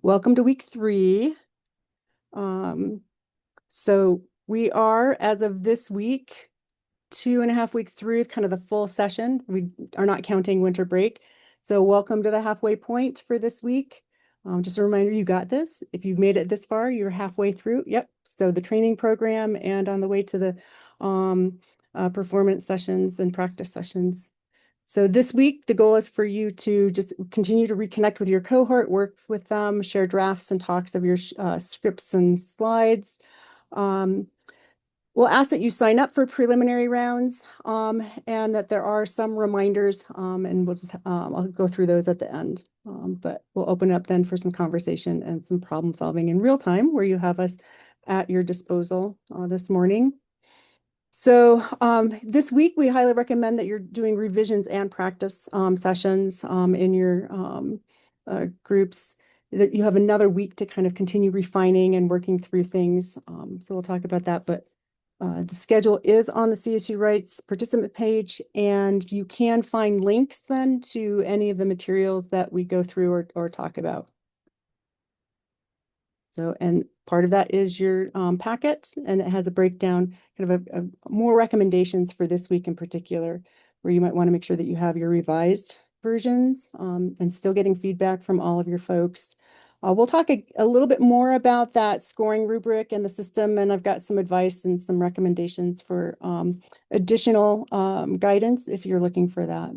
welcome to week 3. So we are, as of this week, 2.5 weeks through kind of the full session. We are not counting winter break. So welcome to the halfway point for this week. Just a reminder, you got this. If you've made it this far, you're halfway through. Yep. So the training program and on the way to the performance sessions and practice sessions. So this week, the goal is for you to just continue to reconnect with your cohort, work with them, share drafts and talks of your scripts and slides. We'll ask that you sign up for preliminary rounds and that there are some reminders, and I'll go through those at the end. But we'll open up then for some conversation and some problem solving in real time where you have us at your disposal this morning. So this week, we highly recommend that you're doing revisions and practice sessions in your groups, that you have another week to kind of continue refining and working through things. So we'll talk about that, but the schedule is on the CSU Rights participant page, and you can find links then to any of the materials that we go through or talk about. So, and part of that is your packet, and it has a breakdown, kind of a more recommendations for this week in particular, where you might want to make sure that you have your revised versions and still getting feedback from all of your folks. We'll talk a little bit more about that scoring rubric and the system, and I've got some advice and some recommendations for additional guidance if you're looking for that.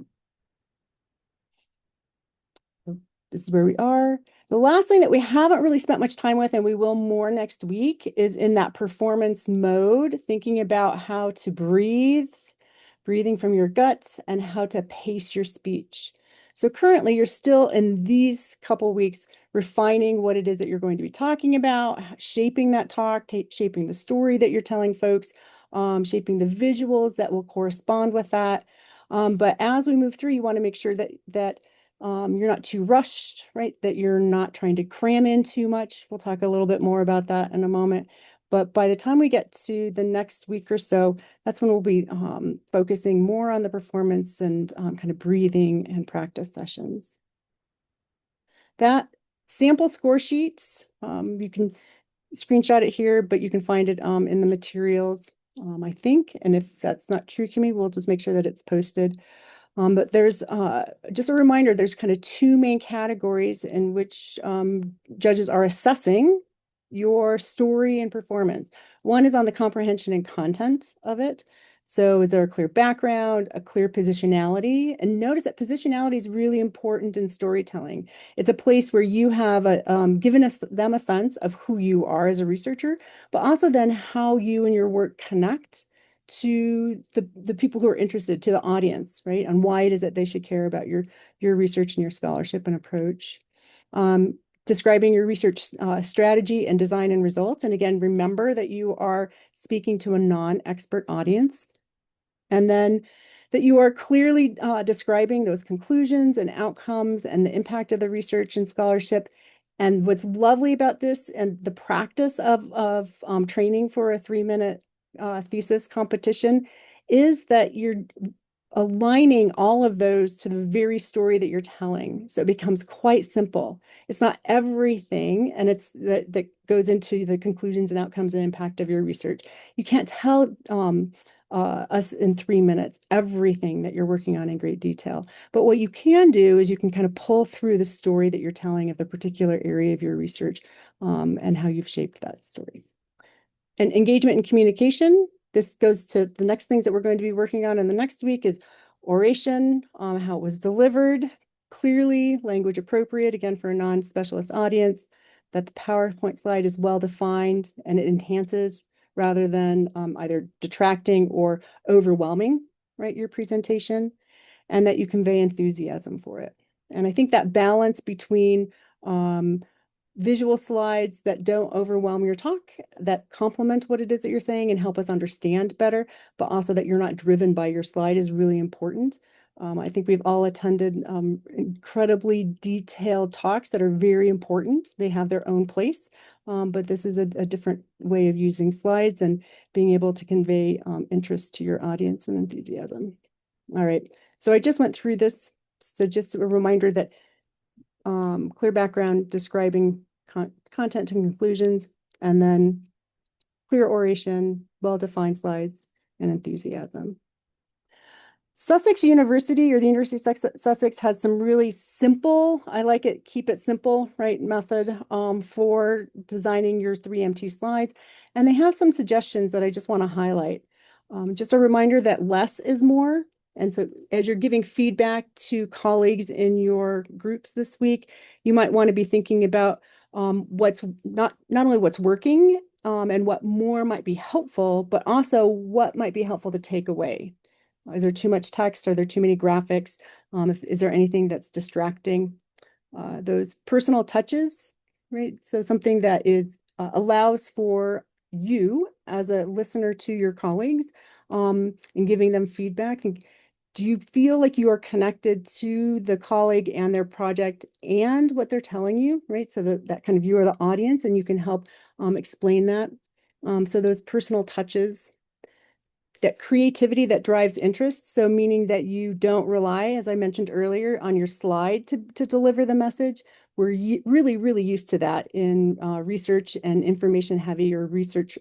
This is where we are. The last thing that we haven't really spent much time with, and we will more next week, is in that performance mode, thinking about how to breathe, breathing from your guts, and how to pace your speech. So currently, you're still in these couple weeks refining what it is that you're going to be talking about, shaping that talk, shaping the story that you're telling folks, shaping the visuals that will correspond with that. But as we move through, you want to make sure that you're not too rushed, right? That you're not trying to cram in too much. We'll talk a little bit more about that in a moment. But by the time we get to the next week or so, that's when we'll be focusing more on the performance and kind of breathing and practice sessions. That sample score sheets, you can screenshot it here, but you can find it in the materials, I think. And if that's not true, Kimmy, we'll just make sure that it's posted. But there's just a reminder, there's kind of 2 main categories in which judges are assessing your story and performance. One is on the comprehension and content of it. So is there a clear background, a clear positionality? And notice that positionality is really important in storytelling. It's a place where you have given them a sense of who you are as a researcher, but also then how you and your work connect to the people who are interested, to the audience, right? And why it is that they should care about your research and your scholarship and approach. Describing your research strategy and design and results. And again, remember that you are speaking to a non-expert audience. And then that you are clearly describing those conclusions and outcomes and the impact of the research and scholarship. And what's lovely about this and the practice of training for a 3-minute thesis competition is that you're aligning all of those to the very story that you're telling. So it becomes quite simple. It's not everything, and it's that goes into the conclusions and outcomes and impact of your research. You can't tell us in 3 minutes everything that you're working on in great detail. But what you can do is you can kind of pull through the story that you're telling of the particular area of your research and how you've shaped that story. And engagement and communication, this goes to the next things that we're going to be working on in the next week is oration, how it was delivered, clearly, language appropriate, again, for a non-specialist audience, that the PowerPoint slide is well-defined and it enhances rather than either detracting or overwhelming, right, your presentation, and that you convey enthusiasm for it. And I think that balance between visual slides that don't overwhelm your talk, that complement what it is that you're saying and help us understand better, but also that you're not driven by your slide is really important. I think we've all attended incredibly detailed talks that are very important. They have their own place, but this is a different way of using slides and being able to convey interest to your audience and enthusiasm. All right, so I just went through this. So just a reminder that clear background, describing content and conclusions, and then clear oration, well-defined slides, and enthusiasm. Sussex University, or the University of Sussex, has some really simple, I like it, keep it simple, right, method for designing your 3MT slides. And they have some suggestions that I just want to highlight. Just a reminder that less is more. And so as you're giving feedback to colleagues in your groups this week, you might want to be thinking about what's not only what's working and what more might be helpful, but also what might be helpful to take away. Is there too much text? Are there too many graphics? Is there anything that's distracting? Those personal touches, right? So something that is allows for you as a listener to your colleagues and giving them feedback. And do you feel like you are connected to the colleague and their project and what they're telling you, right? So that kind of you are the audience and you can help explain that. So those personal touches, that creativity that drives interest. So meaning that you don't rely, as I mentioned earlier, on your slide to deliver the message. We're really, really used to that in research and information heavy or research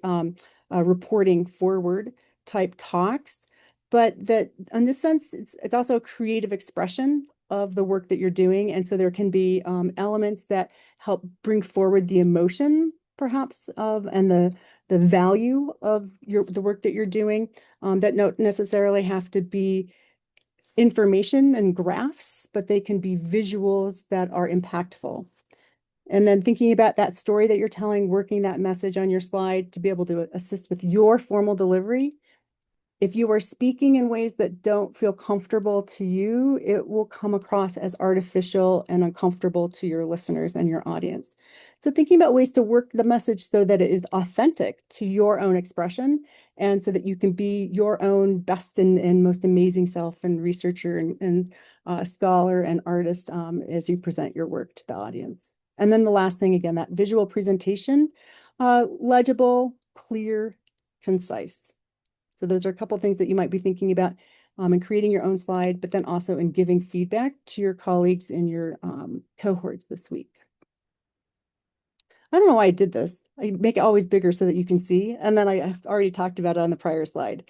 reporting forward type talks. But that in this sense, it's also a creative expression of the work that you're doing. And so there can be elements that help bring forward the emotion, perhaps, of and the value of the work that you're doing that don't necessarily have to be information and graphs, but they can be visuals that are impactful. And then thinking about that story that you're telling, working that message on your slide to be able to assist with your formal delivery. If you are speaking in ways that don't feel comfortable to you, it will come across as artificial and uncomfortable to your listeners and your audience. So thinking about ways to work the message so that it is authentic to your own expression and so that you can be your own best and most amazing self and researcher and scholar and artist as you present your work to the audience. And then the last thing, again, that visual presentation, legible, clear, concise. So those are a couple of things that you might be thinking about in creating your own slide, but then also in giving feedback to your colleagues in your cohorts this week. I don't know why I did this. I make it always bigger so that you can see. And then I've already talked about it on the prior slide.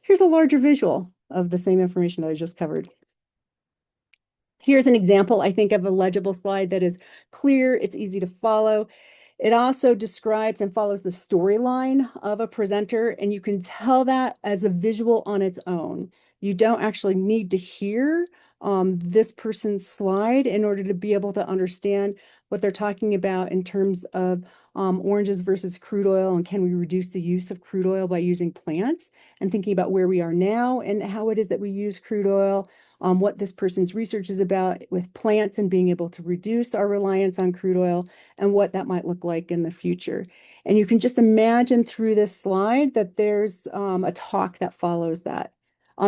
Here's a larger visual of the same information that I just covered. Here's an example, I think, of a legible slide that is clear, it's easy to follow. It also describes and follows the storyline of a presenter, and you can tell that as a visual on its own. You don't actually need to hear this person's slide in order to be able to understand what they're talking about in terms of oranges versus crude oil, and can we reduce the use of crude oil by using plants, and thinking about where we are now and how it is that we use crude oil, what this person's research is about with plants and being able to reduce our reliance on crude oil and what that might look like in the future. And you can just imagine through this slide that there's a talk that follows that.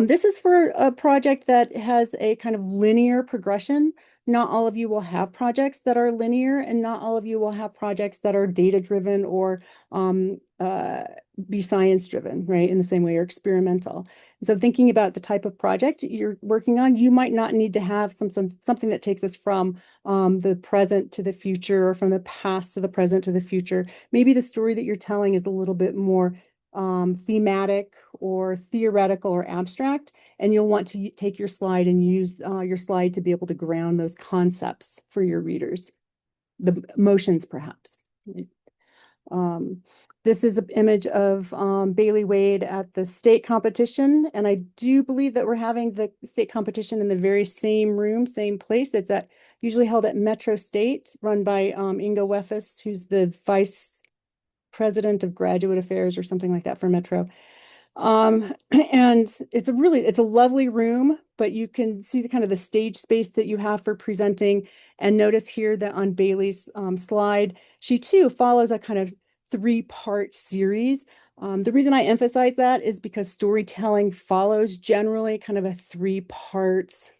This is for a project that has a kind of linear progression. Not all of you will have projects that are linear, and not all of you will have projects that are data-driven or be science-driven, right? In the same way, or experimental. And so thinking about the type of project you're working on, you might not need to have something that takes us from the present to the future, or from the past to the present to the future. Maybe the story that you're telling is a little bit more thematic or theoretical or abstract, and you'll want to take your slide and use your slide to be able to ground those concepts for your readers, the emotions perhaps. This is an image of Bailey Wade at the state competition, and I do believe that we're having the state competition in the very same room, same place. It's usually held at Metro State, run by Inga Weffes, who's the vice president of graduate affairs or something like that for Metro. And it's a lovely room, but you can see the kind of the stage space that you have for presenting. And notice here that on Bailey's slide, she too follows a kind of 3-part series. The reason I emphasize that is because storytelling follows generally kind of a 3-part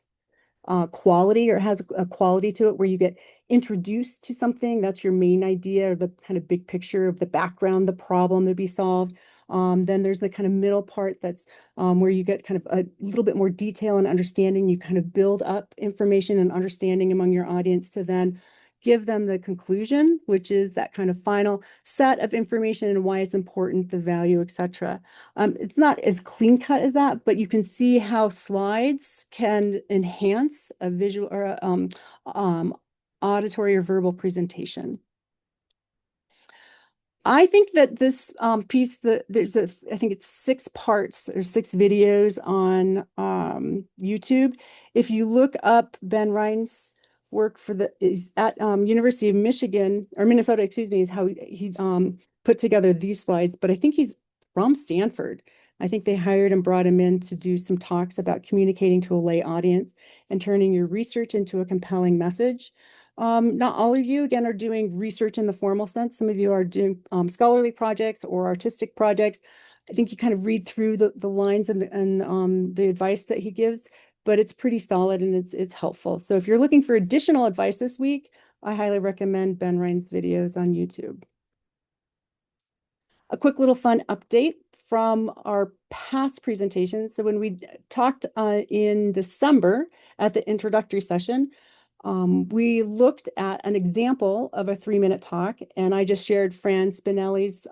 quality, or has a quality to it where you get introduced to something. That's your main idea, or the kind of big picture of the background, the problem to be solved. Then there's the kind of middle part that's where you get kind of a little bit more detail and understanding. You kind of build up information and understanding among your audience to then give them the conclusion, which is that kind of final set of information and why it's important, the value, etc. It's not as clean cut as that, but you can see how slides can enhance a visual or auditory or verbal presentation. I think that this piece, I think it's 6 parts or 6 videos on YouTube. If you look up Ben Ryan's work is at University of Michigan or Minnesota, excuse me, is how he put together these slides. But I think he's from Stanford. I think they hired and brought him in to do some talks about communicating to a lay audience and turning your research into a compelling message. Not all of you, again, are doing research in the formal sense. Some of you are doing scholarly projects or artistic projects. I think you kind of read through the lines and the advice that he gives, but it's pretty solid and it's helpful. So if you're looking for additional advice this week, I highly recommend Ben Ryan's videos on YouTube. A quick little fun update from our past presentations. So when we talked in December at the introductory session, we looked at an example of a 3-minute talk, and I just shared Fran Spinelli's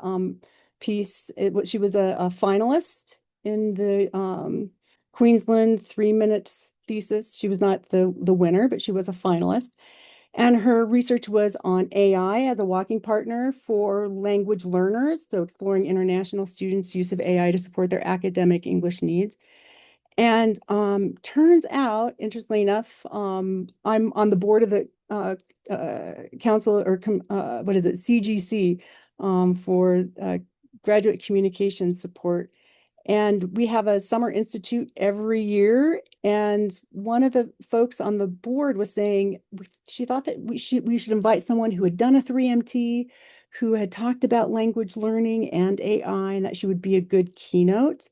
piece. She was a finalist in the Queensland 3-minute thesis. She was not the winner, but she was a finalist. And her research was on AI as a walking partner for language learners, so exploring international students' use of AI to support their academic English needs. And turns out, interestingly enough, I'm on the board of the council or what is it, CGC for graduate communication support. And we have a summer institute every year. And one of the folks on the board was saying she thought that we should invite someone who had done a 3MT, who had talked about language learning and AI, and that she would be a good keynote.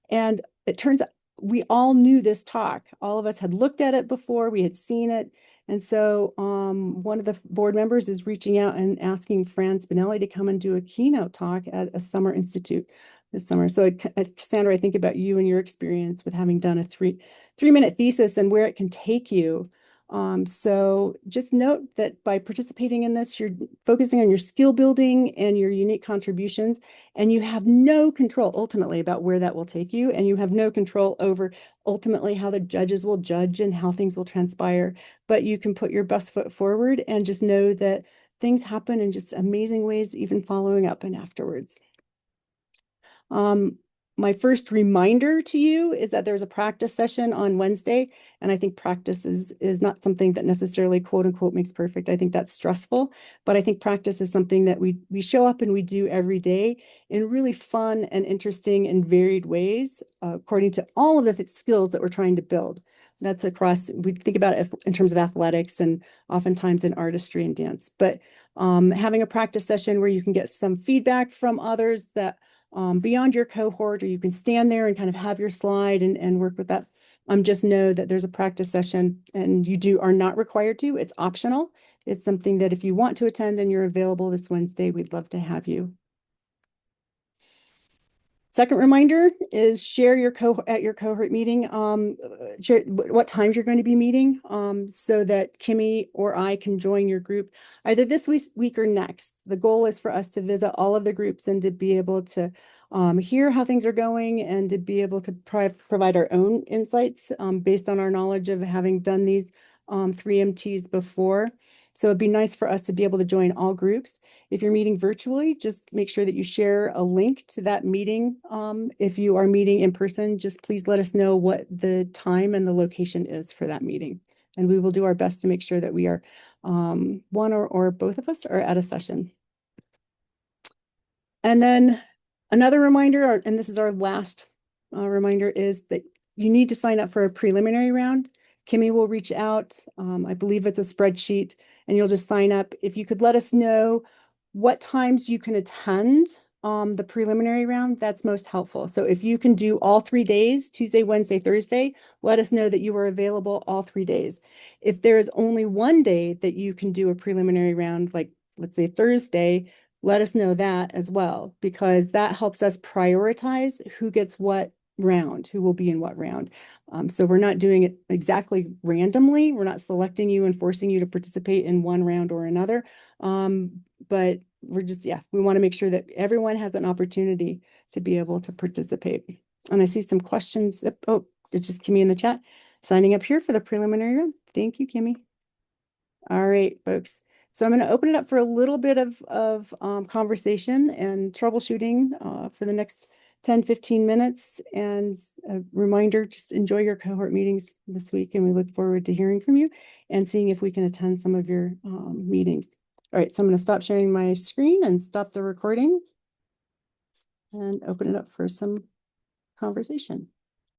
And it turns out we all knew this talk. All of us had looked at it before, we had seen it. And so one of the board members is reaching out and asking Fran Spinelli to come and do a keynote talk at a summer institute this summer. So Cassandra, I think about you and your experience with having done a three-minute thesis and where it can take you. So just note that by participating in this, you're focusing on your skill building and your unique contributions, and you have no control ultimately about where that will take you, and you have no control over ultimately how the judges will judge and how things will transpire. But you can put your best foot forward and just know that things happen in just amazing ways, even following up and afterwards. My first reminder to you is that there's a practice session on Wednesday, and I think practice is not something that necessarily quote unquote makes perfect. I think that's stressful, but I think practice is something that we show up and we do every day in really fun and interesting and varied ways, according to all of the skills that we're trying to build. That's across, we think about it in terms of athletics and oftentimes in artistry and dance, but having a practice session where you can get some feedback from others that beyond your cohort, or you can stand there and kind of have your slide and work with that. Just know that there's a practice session and you are not required to, it's optional. It's something that if you want to attend and you're available this Wednesday, we'd love to have you. Second reminder is share at your cohort meeting, share what times you're going to be meeting so that Kimmy or I can join your group either this week or next. The goal is for us to visit all of the groups and to be able to hear how things are going and to be able to provide our own insights based on our knowledge of having done these 3MTs before. So it'd be nice for us to be able to join all groups. If you're meeting virtually, just make sure that you share a link to that meeting. If you are meeting in person, just please let us know what the time and the location is for that meeting. And we will do our best to make sure that we are one or both of us are at a session. And then another reminder, and this is our last reminder, is that you need to sign up for a preliminary round. Kimmy will reach out. I believe it's a spreadsheet, and you'll just sign up. If you could let us know what times you can attend the preliminary round, that's most helpful. So if you can do all 3 days, Tuesday, Wednesday, Thursday, let us know that you are available all 3 days. If there is only one day that you can do a preliminary round, like let's say Thursday, let us know that as well, because that helps us prioritize who gets what round, who will be in what round. So we're not doing it exactly randomly. We're not selecting you and forcing you to participate in one round or another. But we're just, yeah, we want to make sure that everyone has an opportunity to be able to participate. And I see some questions. Oh, it's just Kimmy in the chat signing up here for the preliminary round. Thank you, Kimmy. All right, folks. So I'm going to open it up for a little bit of conversation and troubleshooting for the next 10, 15 minutes. And a reminder, just enjoy your cohort meetings this week. And we look forward to hearing from you and seeing if we can attend some of your meetings. All right, so I'm going to stop sharing my screen and stop the recording and open it up for some conversation.